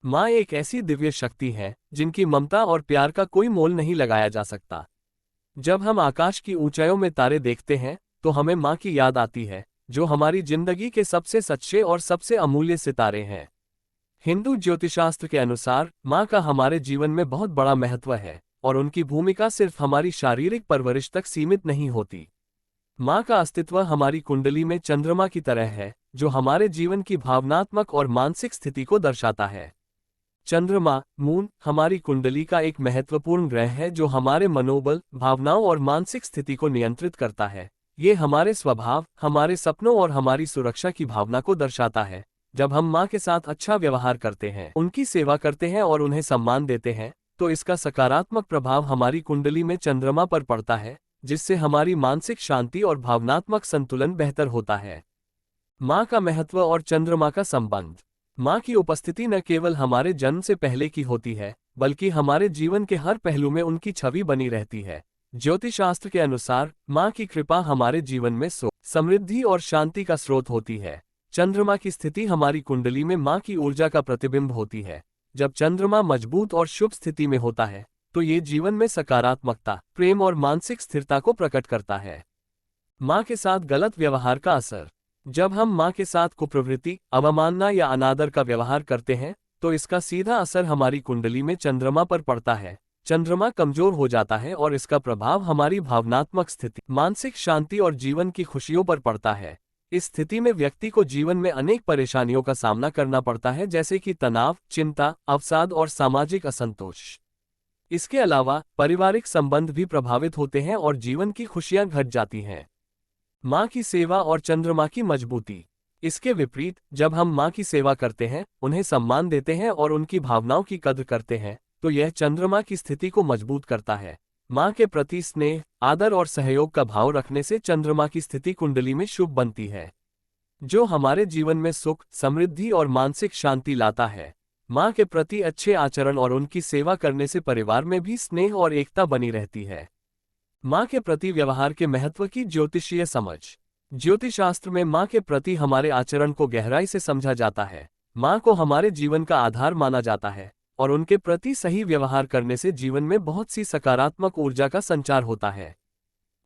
माँ एक ऐसी दिव्य शक्ति है जिनकी ममता और प्यार का कोई मोल नहीं लगाया जा सकता। जब हम आकाश की ऊंचाइयों में तारे देखते हैं तो हमें माँ की याद आती है, जो हमारी जिंदगी के सबसे सच्चे और सबसे अमूल्य सितारे हैं। हिंदू ज्योतिषशास्त्र के अनुसार माँ का हमारे जीवन में बहुत बड़ा महत्व है और उनकी भूमिका सिर्फ हमारी शारीरिक परवरिश तक सीमित नहीं होती। माँ का अस्तित्व हमारी कुंडली में चंद्रमा की तरह है, जो हमारे जीवन की भावनात्मक और मानसिक स्थिति को दर्शाता है। चंद्रमा मून हमारी कुंडली का एक महत्वपूर्ण ग्रह है जो हमारे मनोबल, भावनाओं और मानसिक स्थिति को नियंत्रित करता है। ये हमारे स्वभाव, हमारे सपनों और हमारी सुरक्षा की भावना को दर्शाता है। जब हम माँ के साथ अच्छा व्यवहार करते हैं, उनकी सेवा करते हैं और उन्हें सम्मान देते हैं, तो इसका सकारात्मक प्रभाव हमारी कुंडली में चंद्रमा पर पड़ता है, जिससे हमारी मानसिक शांति और भावनात्मक संतुलन बेहतर होता है। माँ का महत्व और चंद्रमा का संबंध। माँ की उपस्थिति न केवल हमारे जन्म से पहले की होती है, बल्कि हमारे जीवन के हर पहलू में उनकी छवि बनी रहती है। ज्योतिषशास्त्र के अनुसार माँ की कृपा हमारे जीवन में सुख, समृद्धि और शांति का स्रोत होती है। चंद्रमा की स्थिति हमारी कुंडली में माँ की ऊर्जा का प्रतिबिंब होती है। जब चंद्रमा मजबूत और शुभ स्थिति में होता है तो ये जीवन में सकारात्मकता, प्रेम और मानसिक स्थिरता को प्रकट करता है। माँ के साथ गलत व्यवहार का असर। जब हम माँ के साथ कुप्रवृत्ति, अवमानना या अनादर का व्यवहार करते हैं तो इसका सीधा असर हमारी कुंडली में चंद्रमा पर पड़ता है। चंद्रमा कमजोर हो जाता है और इसका प्रभाव हमारी भावनात्मक स्थिति, मानसिक शांति और जीवन की खुशियों पर पड़ता है। इस स्थिति में व्यक्ति को जीवन में अनेक परेशानियों का सामना करना पड़ता है, जैसे कि तनाव, चिंता, अवसाद और सामाजिक असंतोष। इसके अलावा पारिवारिक संबंध भी प्रभावित होते हैं और जीवन की खुशियां घट जाती हैं। माँ की सेवा और चंद्रमा की मजबूती। इसके विपरीत, जब हम माँ की सेवा करते हैं, उन्हें सम्मान देते हैं और उनकी भावनाओं की कद्र करते हैं, तो यह चंद्रमा की स्थिति को मजबूत करता है। माँ के प्रति स्नेह, आदर और सहयोग का भाव रखने से चंद्रमा की स्थिति कुंडली में शुभ बनती है, जो हमारे जीवन में सुख, समृद्धि और मानसिक शांति लाता है। माँ के प्रति अच्छे आचरण और उनकी सेवा करने से परिवार में भी स्नेह और एकता बनी रहती है। माँ के प्रति व्यवहार के महत्व की ज्योतिषीय समझ। ज्योतिषशास्त्र में माँ के प्रति हमारे आचरण को गहराई से समझा जाता है। माँ को हमारे जीवन का आधार माना जाता है और उनके प्रति सही व्यवहार करने से जीवन में बहुत सी सकारात्मक ऊर्जा का संचार होता है।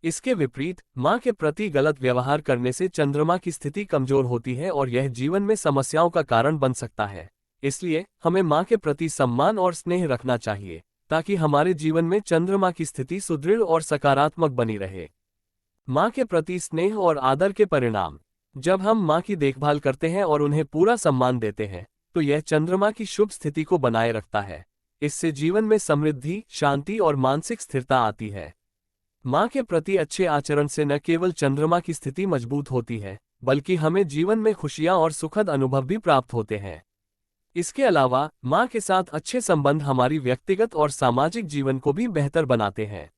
इसके विपरीत, माँ के प्रति गलत व्यवहार करने से चंद्रमा की स्थिति कमजोर होती है और यह जीवन में समस्याओं का कारण बन सकता है। इसलिए हमें माँ के प्रति सम्मान और स्नेह रखना चाहिए, ताकि हमारे जीवन में चंद्रमा की स्थिति सुदृढ़ और सकारात्मक बनी रहे। माँ के प्रति स्नेह और आदर के परिणाम। जब हम माँ की देखभाल करते हैं और उन्हें पूरा सम्मान देते हैं, तो यह चंद्रमा की शुभ स्थिति को बनाए रखता है। इससे जीवन में समृद्धि, शांति और मानसिक स्थिरता आती है। माँ के प्रति अच्छे आचरण से न केवल चंद्रमा की स्थिति मजबूत होती है, बल्कि हमें जीवन में खुशियाँ और सुखद अनुभव भी प्राप्त होते हैं। इसके अलावा माँ के साथ अच्छे संबंध हमारी व्यक्तिगत और सामाजिक जीवन को भी बेहतर बनाते हैं।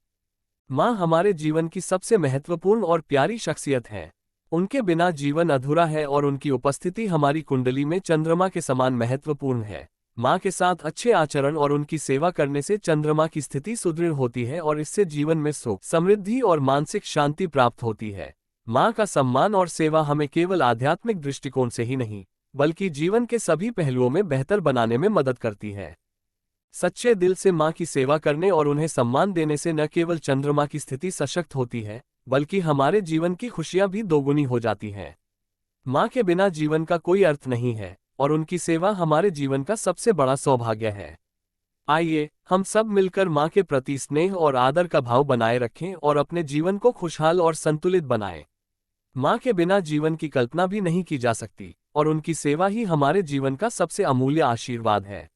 माँ हमारे जीवन की सबसे महत्वपूर्ण और प्यारी शख्सियत है। उनके बिना जीवन अधूरा है और उनकी उपस्थिति हमारी कुंडली में चंद्रमा के समान महत्वपूर्ण है। माँ के साथ अच्छे आचरण और उनकी सेवा करने से चंद्रमा की स्थिति सुदृढ़ होती है और इससे जीवन में सुख, समृद्धि और मानसिक शांति प्राप्त होती है। माँ का सम्मान और सेवा हमें केवल आध्यात्मिक दृष्टिकोण से ही नहीं, बल्कि जीवन के सभी पहलुओं में बेहतर बनाने में मदद करती है। सच्चे दिल से माँ की सेवा करने और उन्हें सम्मान देने से न केवल चंद्रमा की स्थिति सशक्त होती है, बल्कि हमारे जीवन की खुशियां भी दोगुनी हो जाती हैं। माँ के बिना जीवन का कोई अर्थ नहीं है और उनकी सेवा हमारे जीवन का सबसे बड़ा सौभाग्य है। आइए हम सब मिलकर माँ के प्रति स्नेह और आदर का भाव बनाए रखें और अपने जीवन को खुशहाल और संतुलित बनाएं। माँ के बिना जीवन की कल्पना भी नहीं की जा सकती और उनकी सेवा ही हमारे जीवन का सबसे अमूल्य आशीर्वाद है।